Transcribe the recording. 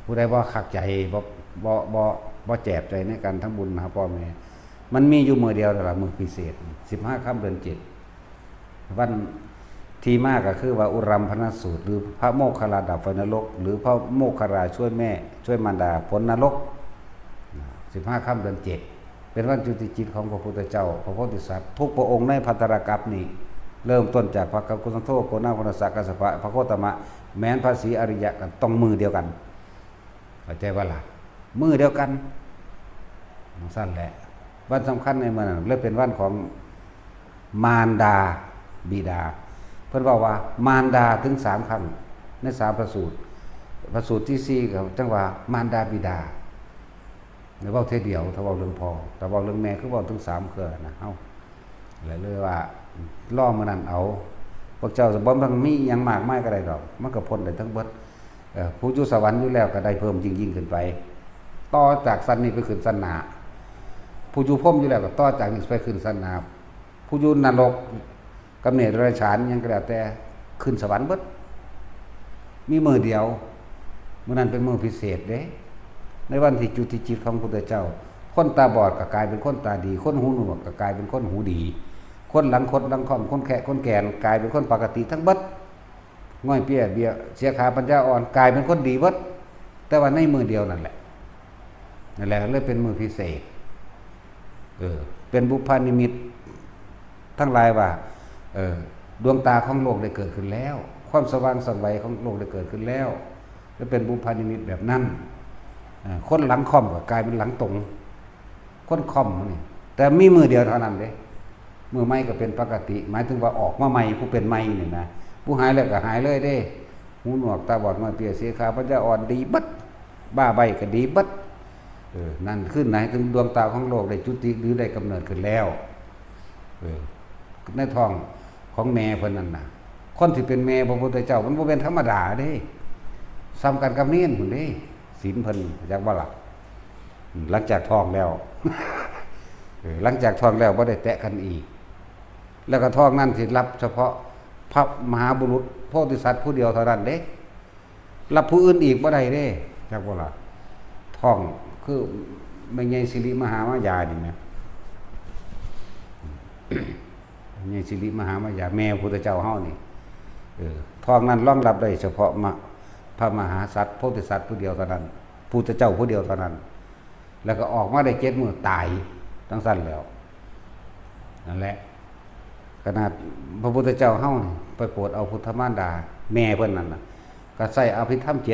ผู้ใดบ่คักใจบ่แจบใจในการทำบุญนะครับพ่อแม่มันมีอยู่มื้อเดียวนั่นล่ะมื้อพิเศษ15ค่ำเดือน7วันที่มากก็คือว่าอุรัมพนสูตรหรือพระโมคคัลลาดับไฟนรกหรือพระโมคคัลลาช่วยแม่ช่วยมารดาพ้นนรก15ค่ำเดือน7เป็นวันจุติจิตของพระพุทธเจ้าพระโพธิสัตว์ทุกพระองค์ในภัตตรกัปนี้เริ่มต้นจากพระกัปกุสันโธโกนาพนสักกัสสปะพระโคตมะแม้นพระศรีอริยะกันต้องมือเดียวกันเข้าใจว่าล่ะมือเดียวกันสั้นแหละวันสำคัญในมันเลยเป็นวันของมารดาบิดาเพิ่นบอกว่ามารดาถึง3ครั้งใน3พระสูตรพระสูตรที่4ก็จังว่ามารดาบิดาหรือว่าเทเดียวถ้าเว้าเรื่องพ่อแต่เว้าเรื่องแม่คือเว้าถึง3เทื่อนะเฮาเลยว่าล่อมื้อนั้นเอาพวกเจ้าสิบ่ต้องมีหยังมากมายก็ได้ดอกมันก็พ้นได้ทั้งเบิดผู้อยู่สวรรค์อยู่แล้วก็ได้เพิ่มยิ่งขึ้นไปต่อจากสันนี้ไปขึ้นสันหน้าผู้อยู่พรหมอยู่แล้วก็ต่อจากนี้ไปขึ้นสันหน้าผู้อยู่นรกกำเนิดเดรัจฉานยังก็แล้วแต่ขึ้นสวรรค์เบิดมีมื้อเดียวมื้อนั้นเป็นมื้อพิเศษเด้ในวันที่จุติจิตของพระพุทธเจ้าคนตาบอดก็กลายเป็นคนตาดีคนหูหนวกก็กลายเป็นคนหูดีคนหลังคดหลังค่อมคนแขะคนแก่นกลายเป็นคนปกติทั้งเบิดง่อยเปี้ยเบี้ยเสียขาปัญญาอ่อนกลายเป็นคนดีเบิดแต่ว่าในมือเดียวนั่นแหละเลยเป็นมือพิเศษเป็นบุพพานิมิตทั้งหลายว่าดวงตาของโลกได้เกิดขึ้นแล้วความสว่างสวัยของโลกได้เกิดขึ้นแล้วและเป็นบุพพานิมิตแบบนั้นคนหลังค่อมก็กลายเป็นหลังตรงคนค่อมนี่แต่มีมือเดียวเท่านั้นเด้มือใหม่ก็เป็นปกติหมายถึงว่าออกมาใหม่ผู้เป็นใหม่นี่นะผู้หายแล้วก็หายเลยเด้หูหนวกตาบอดง่อยเปียเสียขาปัญญาอ่อนดีบัดบ้าใบก็ดีบัดนั่นขึ้นไหนถึงดวงตาของโลกได้จุติหรือได้กำเนิดขึ้นแล้วในท้องของแม่เพิ่นนั่นน่ะคนที่เป็นแม่พระพุทธเจ้ามันบ่เป็นธรรมดาเด้ซ้ำกันกับเนียนพุ่นเด้ศีลเพิ่นจักบ่ล่ะหลังจากท้องแล้วหลังจากท้องแล้วบ่ได้แตะกันอีกแล้วก็ท้องนั้นสิรับเฉพาะพระมหาบุรุษโพธิสัตว์ผู้เดียวเท่านั้นเด้รับผู้อื่นอีกบ่ได้เด้จักบ่ล่ะท้องคือไม่ใช่สิริมหามายานี่แหมไม่ใช่สิริมหามายาแม่พุทธเจ้าเฮานี่ท้องนั้นรองรับได้เฉพาะพระมหาสัตว์โพธิสัตว์ผู้เดียวเท่านั้นพุทธเจ้าผู้เดียวเท่านั้นแล้วก็ออกมาได้7มื้อตายทั้งสั้นแล้วนั่นแหละขนาดพระพุทธเจ้าเฮาไปโปรดเอาพุทธมารดาแม่เพิ่นนั่นน่ะก็ใส่อภิธรรม7